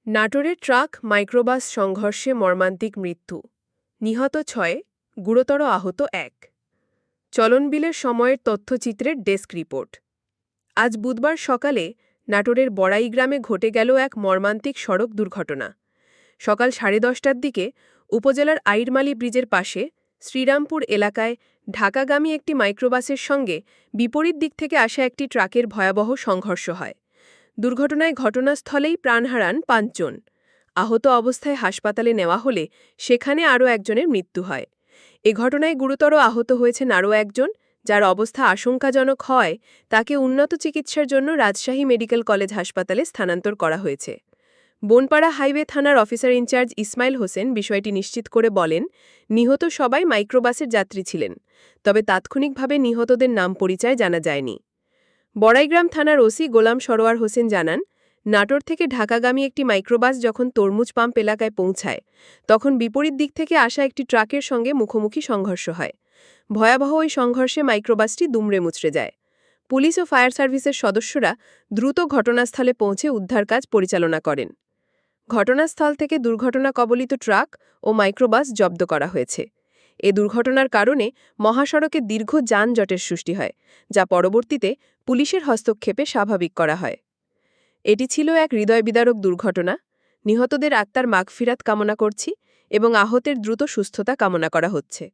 নাটোরে truck microbus সংঘর্ষে মর্মান্তিক মৃত্যু, নিহত ৬, গুরুতর আহত ১। চলনবিলের সময়ের তথ্যচিত্রের ডেস্ক রিপোর্ট। আজ বুধবার সকালে নাটোরের বড়াই গ্রামে ঘটে গেল এক মর্মান্তিক সড়ক দুর্ঘটনা। সকাল 10:30টার দিকে উপজেলার আইরমালী ব্রিজের পাশে শ্রীরামপুর এলাকায় ঢাকাগামী একটি মাইক্রোবাসের সঙ্গে বিপরীত দিক থেকে আসা একটি ট্রাকের ভয়াবহ সংঘর্ষ হয়। দুর্ঘটনায় ঘটনাস্থলেই প্রাণ হারান ৫ জন। আহত অবস্থায় হাসপাতালে নেওয়া হলে সেখানে আরও একজনের মৃত্যু হয়। এ ঘটনায় গুরুতর আহত হয়েছেন আরও একজন, যার অবস্থা আশঙ্কাজনক হয় তাকে উন্নত চিকিৎসার জন্য রাজশাহী মেডিকেল কলেজ হাসপাতালে স্থানান্তর করা হয়েছে। বনপাড়া হাইওয়ে থানার অফিসার ইনচার্জ ইসমাইল হোসেন বিষয়টি নিশ্চিত করে বলেন, নিহত সবাই মাইক্রোবাসের যাত্রী ছিলেন, তবে তাৎক্ষণিকভাবে নিহতদের নাম পরিচয় জানা যায়নি। বড়াইগ্রাম থানার ওসি গোলাম সরোয়ার হোসেন জানান, নাটোর থেকে ঢাকাগামী একটি মাইক্রোবাস যখন তরমুজ পাম্প এলাকায় পৌঁছায়, তখন বিপরীত দিক থেকে আসা একটি ট্রাকের সঙ্গে মুখোমুখি সংঘর্ষ হয়। ভয়াবহ ওই সংঘর্ষে মাইক্রোবাসটি দুমড়ে মুচড়ে যায়। পুলিশ ও ফায়ার সার্ভিসের সদস্যরা দ্রুত ঘটনাস্থলে পৌঁছে উদ্ধার কাজ পরিচালনা করেন। ঘটনাস্থল থেকে দুর্ঘটনা কবলিত ট্রাক ও মাইক্রোবাস জব্দ করা হয়েছে। এ দুর্ঘটনার কারণে মহাসড়কে দীর্ঘ যানজটের সৃষ্টি হয়, যা পরবর্তীতে পুলিশের হস্তক্ষেপে স্বাভাবিক করা হয়। এটি ছিল এক হৃদয়বিদারক দুর্ঘটনা। নিহতদের আত্মার মাগফিরাত কামনা করছি এবং আহতের দ্রুত সুস্থতা কামনা করা হচ্ছে।